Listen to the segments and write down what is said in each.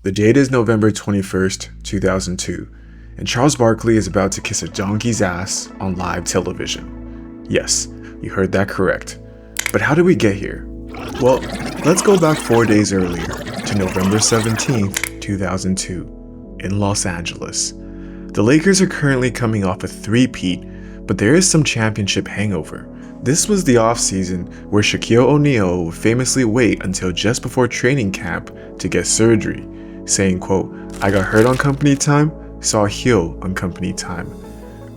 The date is November 21st, 2002, and Charles Barkley is about to kiss a donkey's ass on live television. Yes, you heard that correct. But how did we get here? Well, let's go back 4 days earlier to November 17th, 2002, in Los Angeles. The Lakers are currently coming off a three-peat, but there is some championship hangover. This was the offseason where Shaquille O'Neal would famously wait until just before training camp to get surgery, saying, quote, "I got hurt on company time, so I'll heal on company time."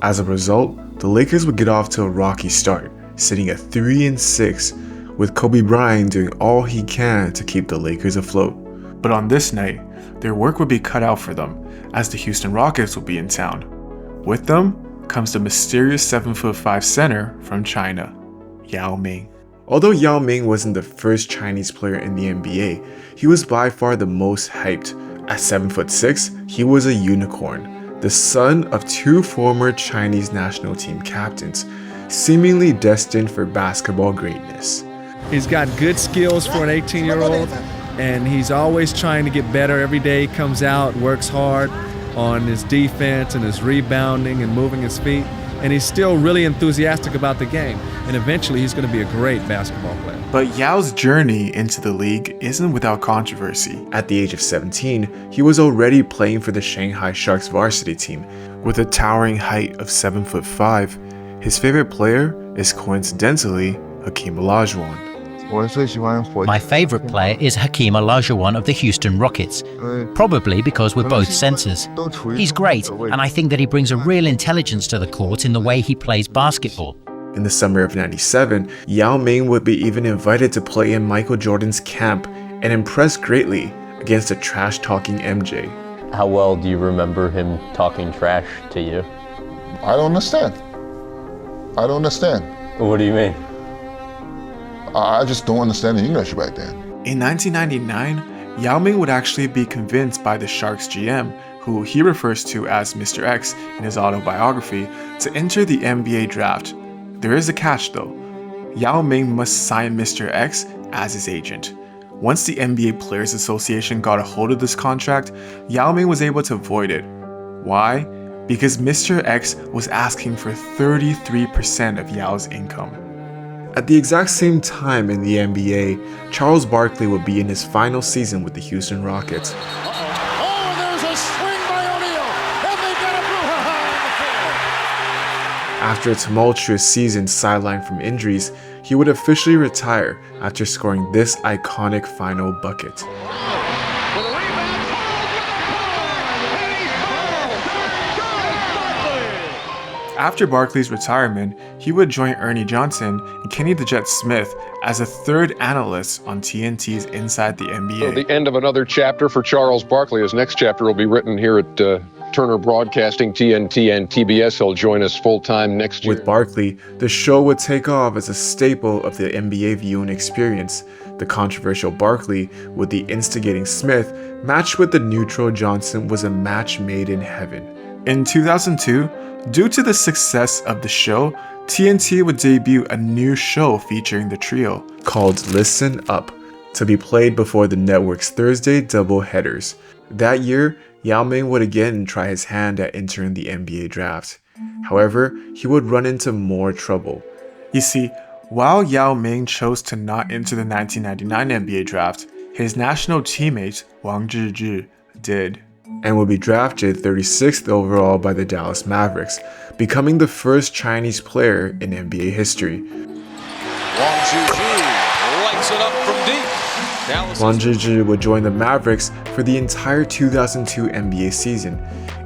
As a result, the Lakers would get off to a rocky start, sitting at 3-6, with Kobe Bryant doing all he can to keep the Lakers afloat. But on this night, their work would be cut out for them, as the Houston Rockets would be in town. With them comes the mysterious 7'5" center from China, Yao Ming. Although Yao Ming wasn't the first Chinese player in the NBA, he was by far the most hyped. At 7'6", he was a unicorn, the son of two former Chinese national team captains, seemingly destined for basketball greatness. He's got good skills for an 18-year-old, and he's always trying to get better every day. He comes out, works hard on his defense and his rebounding and moving his feet, and he's still really enthusiastic about the game, and eventually he's going to be a great basketball player. But Yao's journey into the league isn't without controversy. At the age of 17, he was already playing for the Shanghai Sharks varsity team. With a towering height of 7'5", his favorite player is coincidentally Hakeem Olajuwon. My favorite player is Hakeem Olajuwon of the Houston Rockets, probably because we're both centers. He's great, and I think that he brings a real intelligence to the court in the way he plays basketball. In the summer of '97, Yao Ming would be even invited to play in Michael Jordan's camp and impressed greatly against a trash-talking MJ. How well do you remember him talking trash to you? I don't understand. What do you mean? I just don't understand the English back then. In 1999, Yao Ming would actually be convinced by the Sharks GM, who he refers to as Mr. X in his autobiography, to enter the NBA draft. There is a catch though. Yao Ming must sign Mr. X as his agent. Once the NBA Players Association got a hold of this contract, Yao Ming was able to avoid it. Why? Because Mr. X was asking for 33% of Yao's income. At the exact same time in the NBA, Charles Barkley would be in his final season with the Houston Rockets. Oh, there's a swing by O'Neal, and they got a brouhaha on the field. After a tumultuous season sidelined from injuries, he would officially retire after scoring this iconic final bucket. After Barkley's retirement, he would join Ernie Johnson and Kenny the Jet Smith as a third analyst on TNT's Inside the NBA. So the end of another chapter for Charles Barkley. His next chapter will be written here at Turner Broadcasting, TNT, and TBS. He'll join us full-time next year. With Barkley, the show would take off as a staple of the NBA viewing experience. The controversial Barkley with the instigating Smith matched with the neutral Johnson was a match made in heaven. In 2002, due to the success of the show, TNT would debut a new show featuring the trio called Listen Up, to be played before the network's Thursday doubleheaders. That year, Yao Ming would again try his hand at entering the NBA draft. However, he would run into more trouble. You see, while Yao Ming chose to not enter the 1999 NBA draft, his national teammate Wang Zhizhi did, and would be drafted 36th overall by the Dallas Mavericks, becoming the first Chinese player in NBA history. Wang Zhizhi lights it up from deep. Wang Zhizhi would join the Mavericks for the entire 2002 NBA season,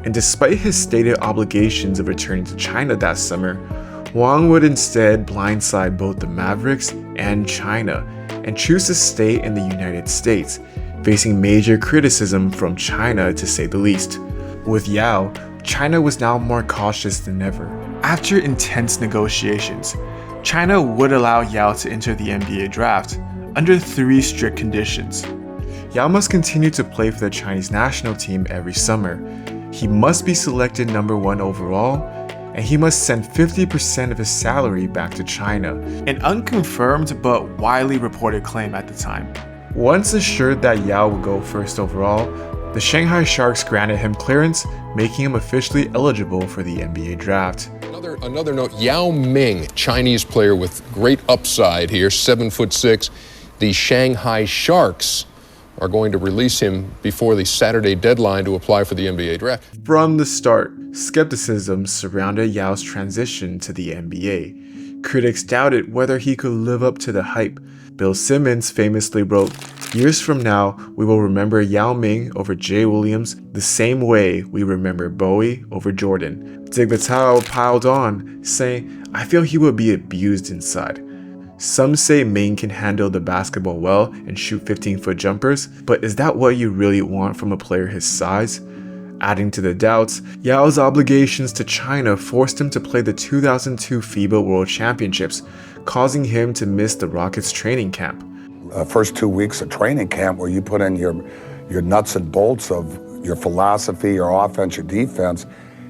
and despite his stated obligations of returning to China that summer, Wang would instead blindside both the Mavericks and China, and choose to stay in the United States, facing major criticism from China to say the least. With Yao, China was now more cautious than ever. After intense negotiations, China would allow Yao to enter the NBA draft under 3 strict conditions. Yao must continue to play for the Chinese national team every summer. He must be selected number 1 overall, and he must send 50% of his salary back to China, an unconfirmed but widely reported claim at the time. Once assured that Yao would go first overall, the Shanghai Sharks granted him clearance, making him officially eligible for the NBA draft. Another note, Yao Ming, Chinese player with great upside here, 7'6". The Shanghai Sharks are going to release him before the Saturday deadline to apply for the NBA draft. From the start, skepticism surrounded Yao's transition to the NBA. Critics doubted whether he could live up to the hype. Bill Simmons famously wrote, "Years from now, we will remember Yao Ming over Jay Williams the same way we remember Bowie over Jordan." Digbatao piled on, saying, "I feel he would be abused inside." Some say Ming can handle the basketball well and shoot 15-foot jumpers, but is that what you really want from a player his size? Adding to the doubts, Yao's obligations to China forced him to play the 2002 FIBA World Championships, causing him to miss the Rockets training camp. First 2 weeks of training camp where you put in your nuts and bolts of your philosophy, your offense, your defense,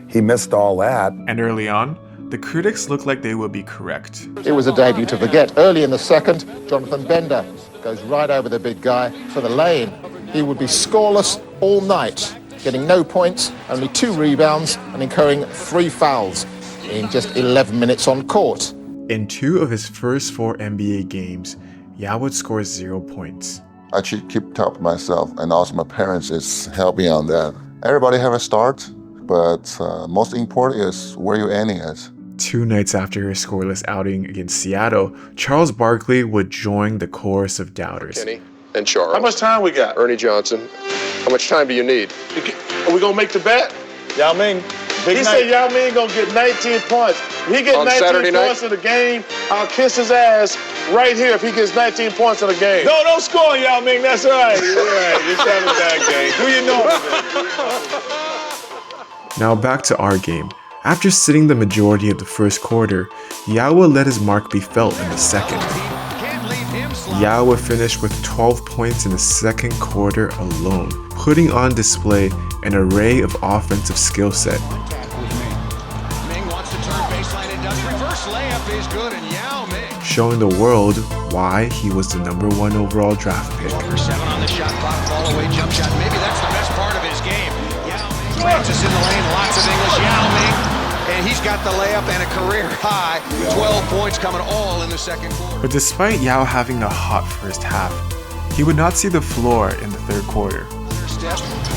he missed all that. And early on, the critics looked like they would be correct. It was a debut to forget. Early in the second, Jonathan Bender goes right over the big guy for the lane. He would be scoreless all night, getting no points, only 2 rebounds, and incurring 3 fouls in just 11 minutes on court. In 2 of his first 4 NBA games, Yao would score 0 points. I should keep top of myself, and also my parents is helping on that. Everybody have a start, but most important is where you're ending at. 2 nights after his scoreless outing against Seattle, Charles Barkley would join the chorus of doubters. Kenny and Charles. How much time we got? Ernie Johnson. How much time do you need? Are we gonna make the bet? Yao Ming. He said Yao Ming gonna get 19 points. If he gets On 19 Saturday points in the game, I'll kiss his ass right here if he gets 19 points in the game. No, don't score, Yao Ming. That's right. You're right. Just have a bad game. Do you know? Now back to our game. After sitting the majority of the first quarter, Yao would let his mark be felt in the second. Yao would finish with 12 points in the second quarter alone, putting on display an array of offensive skill set. Showing the world why he was the #1 overall draft pick. Number 7 on the shot clock, fall away jump shot. Maybe that's the best part of his game. Yao Ming Francis in the lane, lots of English. Yao Ming, and he's got the layup and a career high. 12 points coming all in the second quarter. But despite Yao having a hot first half, he would not see the floor in the third quarter.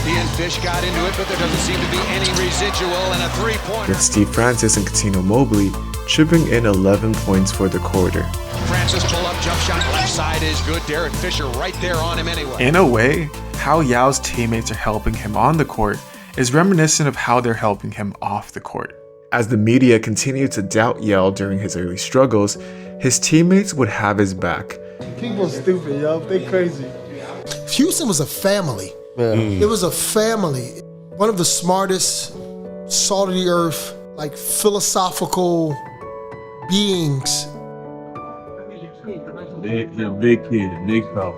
He and Fish got into it, but there doesn't seem to be any residual, and a 3-pointer. With Steve Francis and Cuttino Mobley chipping in 11 points for the quarter. Francis pull-up jump shot, left side is good. Derek Fisher right there on him anyway. In a way, how Yao's teammates are helping him on the court is reminiscent of how they're helping him off the court. As the media continued to doubt Yao during his early struggles, his teammates would have his back. People stupid, yo. They crazy. Houston was a family. It was a family. One of the smartest, salt of the earth, like philosophical beings. He's a big kid, big fella.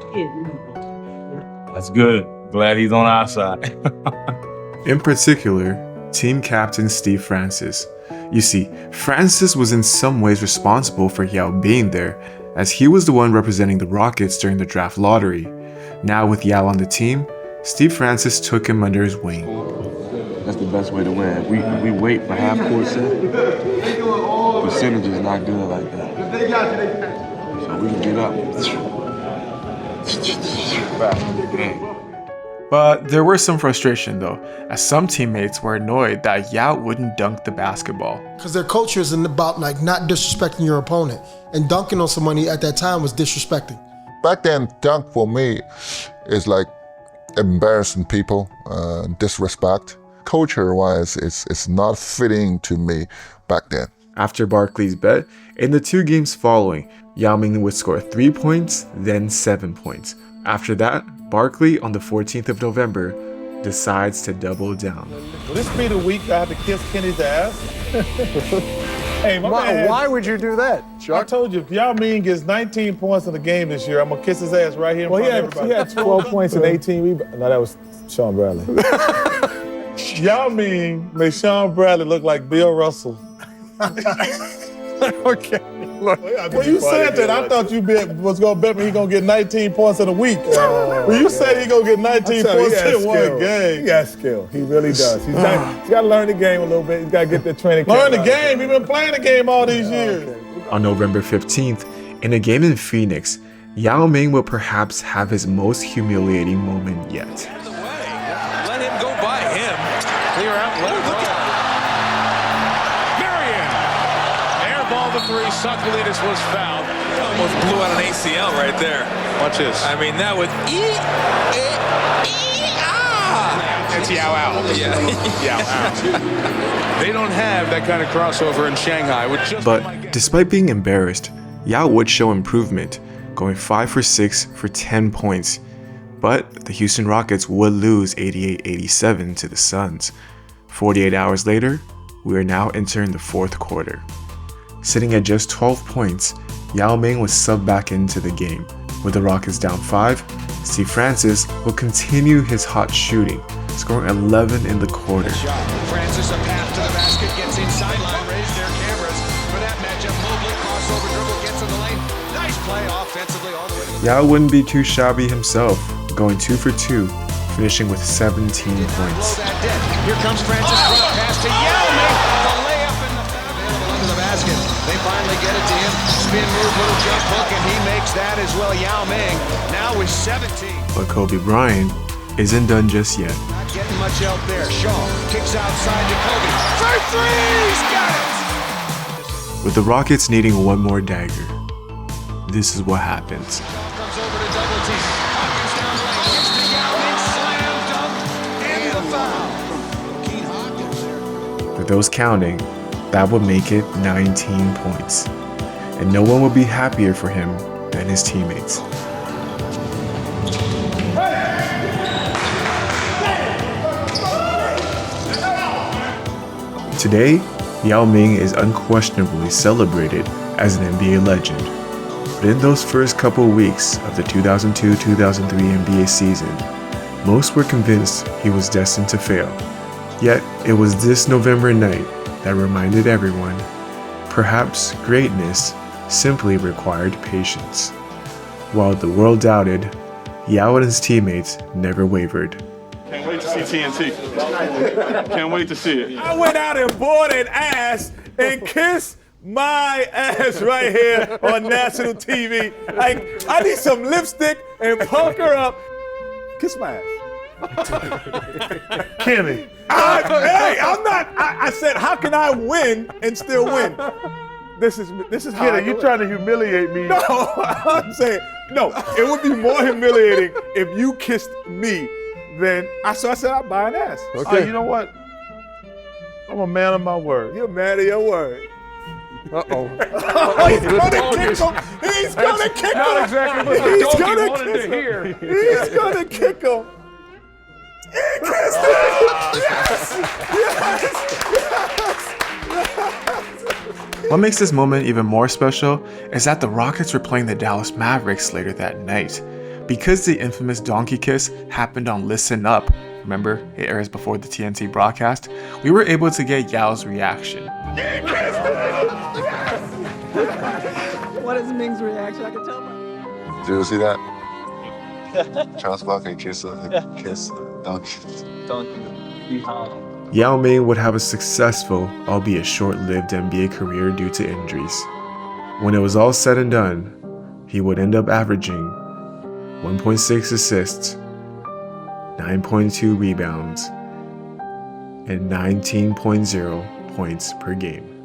That's good. Glad he's on our side. In particular, team captain Steve Francis. You see, Francis was in some ways responsible for Yao being there, as he was the one representing the Rockets during the draft lottery. Now with Yao on the team, Steve Francis took him under his wing. That's the best way to win. We wait for half-court set. Percentage is not good like that. So we can get up. But there was some frustration though, as some teammates were annoyed that Yao wouldn't dunk the basketball. Because their culture isn't about like not disrespecting your opponent. And dunking on somebody at that time was disrespecting. Back then, dunk for me is like embarrassing people, disrespect. Culture-wise, it's not fitting to me back then. After Barkley's bet, in the 2 games following, Yao Ming would score 3 points, then 7 points. After that, Barkley on the 14th of November decides to double down. Will this be the week I have to kiss Kenny's ass? Hey, why would you do that, Chuck? I told you, if Yao Ming gets 19 points in the game this year, I'm going to kiss his ass right here in front of everybody. He had 12 points and 18 rebounds. No, that was Sean Bradley. Yao Ming made Sean Bradley look like Bill Russell. Okay. When you said that, I thought you was going to bet me he's going to get 19 points in a week. When you said he's going to get 19 points in one game. He got skill. He really does. He's got to learn the game a little bit. He's got to get the training camp. Learn the game. He's been playing the game all these years. On November 15th, in a game in Phoenix, Yao Ming will perhaps have his most humiliating moment yet. Let him go by him. Clear out, let him look at Marion. Air ball to three. Sakalitis was fouled. Almost blew out an ACL right there. Watch this. I mean, that was That's Yao Ao. Yeah. Yao Ao. They don't have that kind of crossover in Shanghai. But despite being embarrassed, Yao would show improvement, going 5 for 6 for 10 points. But the Houston Rockets would lose 88-87 to the Suns. 48 hours later, we are now entering the fourth quarter. Sitting at just 12 points, Yao Ming was subbed back into the game. With the Rockets down 5, Steve Francis will continue his hot shooting, scoring 11 in the quarter. Francis, a pass to the basket, gets inside line, raise their cameras for that matchup. Mobley, crossover dribble, gets in the lane. Nice play offensively all the way to the Yao wouldn't be too shabby himself, going 2 for 2, finishing with 17 points. Here comes Francis, front pass to Yao Ming. The layup in the available under the basket. They finally get it to him. Spin move, little jump hook, and he makes that as well. Yao Ming now with 17. But Kobe Bryant isn't done just yet. Not getting much help there. Shaw kicks outside to Kobe. For three, he's got it. With the Rockets needing one more dagger, this is what happens. Comes over to double team. Hawkins down the lane. Gets to Yao Ming. Slam dunk. And the foul. Keen Hawkins there. For those counting, that would make it 19 points. And no one would be happier for him than his teammates. Today, Yao Ming is unquestionably celebrated as an NBA legend. But in those first couple weeks of the 2002-2003 NBA season, most were convinced he was destined to fail. Yet, it was this November night that reminded everyone, perhaps greatness simply required patience. While the world doubted, Yao and his teammates never wavered. Can't wait to see TNT. Can't wait to see it. I went out and bought an ass and kissed my ass right here on national TV. Like, I need some lipstick and punk her up. Kiss my ass. Kenny. I said, how can I win and still win? This is how Kenny, you trying to humiliate me. No, I'm saying, no, it would be more humiliating if you kissed me than, so I said I'd buy an ass. Okay. You know what? I'm a man of my word. You're a man of your word. Uh-oh. He's gonna kick him. He's gonna kick him. Not exactly what the donkey wanted to hear. He's gonna kick him. He kissed it. Yes. What makes this moment even more special is that the Rockets were playing the Dallas Mavericks later that night. Because the infamous donkey kiss happened on Listen Up, remember, it airs before the TNT broadcast, we were able to get Yao's reaction. What is Ming's reaction? I can tell by. Did you see that? Charles Barkley kiss donkey. Yao Ming would have a successful, albeit short-lived NBA career due to injuries. When it was all said and done, he would end up averaging 1.6 assists, 9.2 rebounds, and 19.0 points per game.